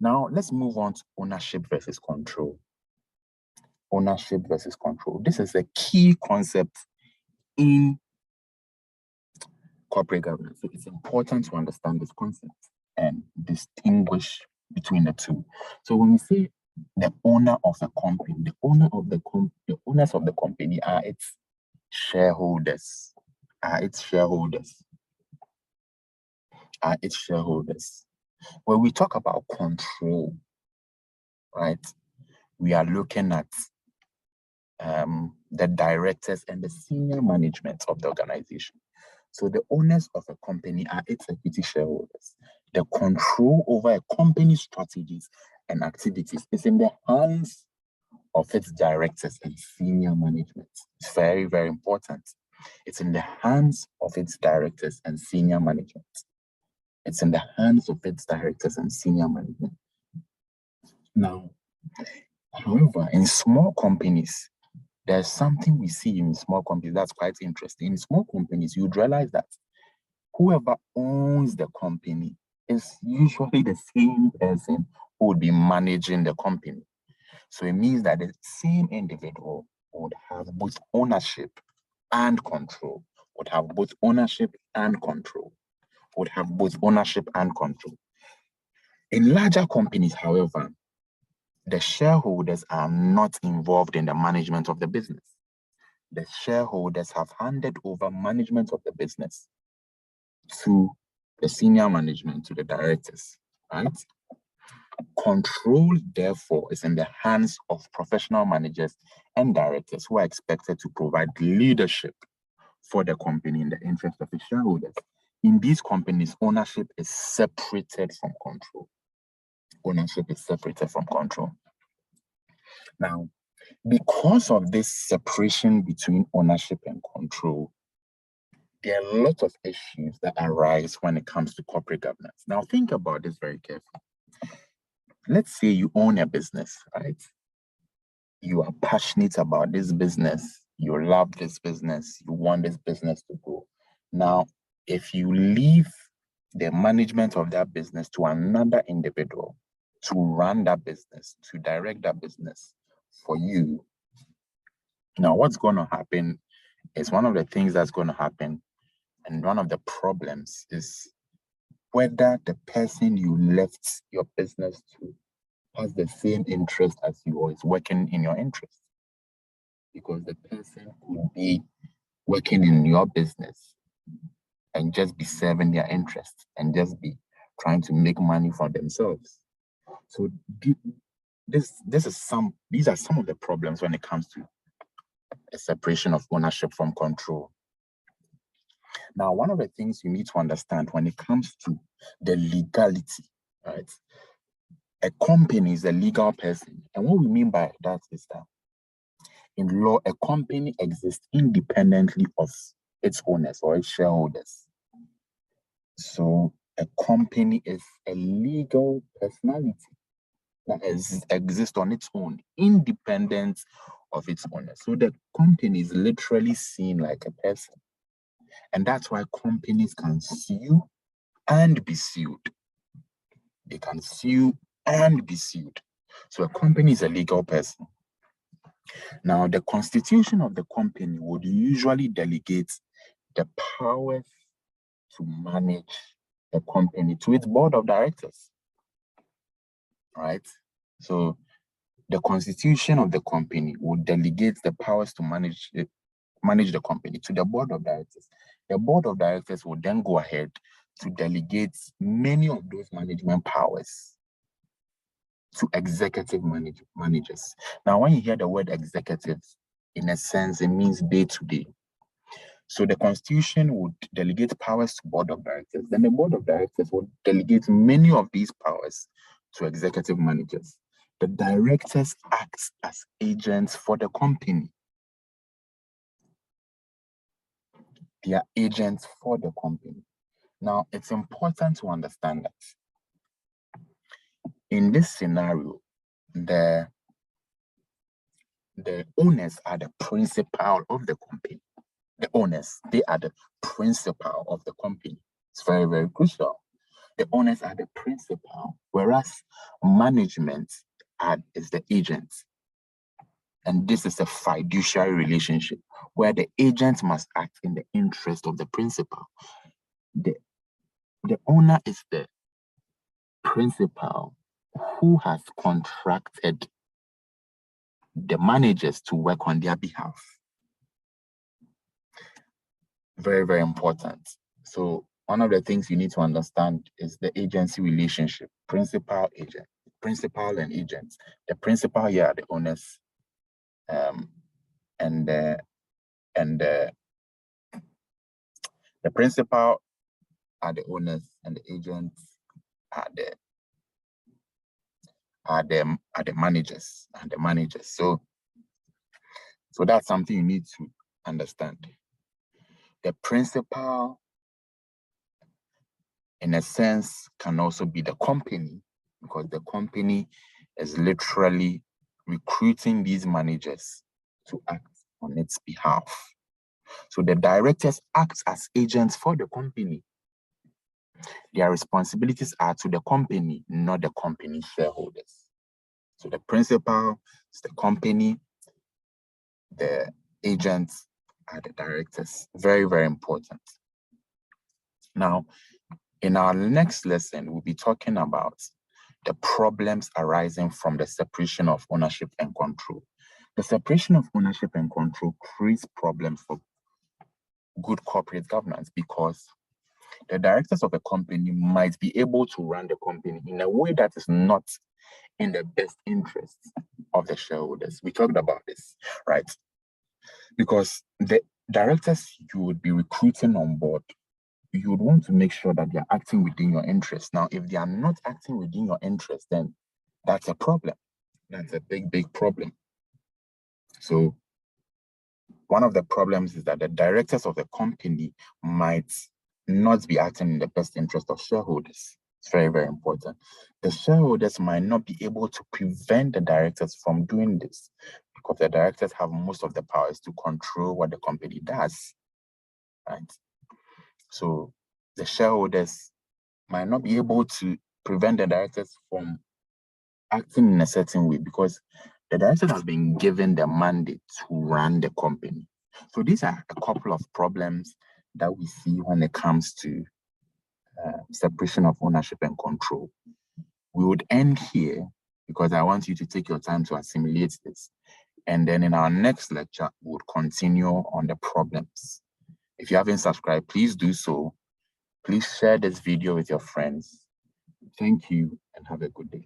Now, let's move on to ownership versus control. Ownership versus control. This is a key concept in corporate governance. So it's important to understand this concept and distinguish between the two. So when we say the owner of a company, the owners of the company are its shareholders. When we talk about control, right, we are looking at the directors and the senior management of the organization. So the owners of a company are its equity shareholders. The control over a company's strategies and activities is in the hands of its directors and senior management. It's very, very important. It's in the hands of its directors and senior management. It's in the hands of its directors and senior management. Now, however, in small companies, there's something we see in small companies that's quite interesting. In small companies, you'd realize that whoever owns the company is usually the same person who would be managing the company. So it means that the same individual would have both ownership and control. In larger companies, however, the shareholders are not involved in the management of the business. The shareholders have handed over management of the business to the senior management, to the directors, right? Control, therefore, is in the hands of professional managers and directors who are expected to provide leadership for the company in the interest of the shareholders. In these companies, ownership is separated from control. Now, because of this separation between ownership and control, there are a lot of issues that arise when it comes to corporate governance. Now, think about this very carefully. Let's say you own a business, right? You are passionate about this business. You love this business. You want this business to grow. Now, if you leave the management of that business to another individual to run that business, to direct that business for you, now what's going to happen is one of the things that's going to happen, and one of the problems is whether the person you left your business to has the same interest as you or is working in your interest. Because the person could be working in your business and just be serving their interest and just be trying to make money for themselves. So these are some of the problems when it comes to a separation of ownership from control. Now, one of the things you need to understand when it comes to the legality, right? A company is a legal person. And what we mean by that is that in law, a company exists independently of its owners or its shareholders. So a company is a legal personality that exists on its own, independent of its owners. So the company is literally seen like a person. And that's why companies can sue and be sued. They can sue and be sued. So a company is a legal person. Now, the constitution of the company would usually delegate the powers to manage the company to its board of directors, right? So the constitution of the company would delegate the powers to manage the company to the board of directors. The board of directors would then go ahead to delegate many of those management powers to executive managers. Now, when you hear the word executive, in a sense, it means day-to-day. So the constitution would delegate powers to board of directors. Then the board of directors would delegate many of these powers to executive managers. The directors act as agents for the company. They are agents for the company. Now, it's important to understand that in this scenario, the owners are the principal of the company. The owners, they are the principal of the company. It's very, very crucial. The owners are the principal, whereas management is the agent. And this is a fiduciary relationship where the agent must act in the interest of the principal. The owner is the principal who has contracted the managers to work on their behalf. Very, very important. So one of the things you need to understand is the agency relationship, principal and agents. The principal here are the owners, and the principal are the owners, and the agents are the managers and the managers. So that's something you need to understand. The principal, in a sense, can also be the company, because the company is literally recruiting these managers to act on its behalf. So the directors act as agents for the company. Their responsibilities are to the company, not the company shareholders. So the principal is the company, the agents are the directors. Very, very important. Now, in our next lesson, we'll be talking about the problems arising from the separation of ownership and control. The separation of ownership and control creates problems for good corporate governance, because the directors of a company might be able to run the company in a way that is not in the best interest of the shareholders. We talked about this, right? Because the directors you would be recruiting on board, you would want to make sure that they are acting within your interest. Now, if they are not acting within your interest, then that's a problem. That's a big, big problem. So one of the problems is that the directors of the company might not be acting in the best interest of shareholders. It's very, very important. The shareholders might not be able to prevent the directors from doing this, because the directors have most of the powers to control what the company does, right? So the shareholders might not be able to prevent the directors from acting in a certain way, because the directors have been given the mandate to run the company. So these are a couple of problems that we see when it comes to separation of ownership and control. We would end here, because I want you to take your time to assimilate this. And then in our next lecture, we would continue on the problems. If you haven't subscribed, please do so. Please share this video with your friends. Thank you and have a good day.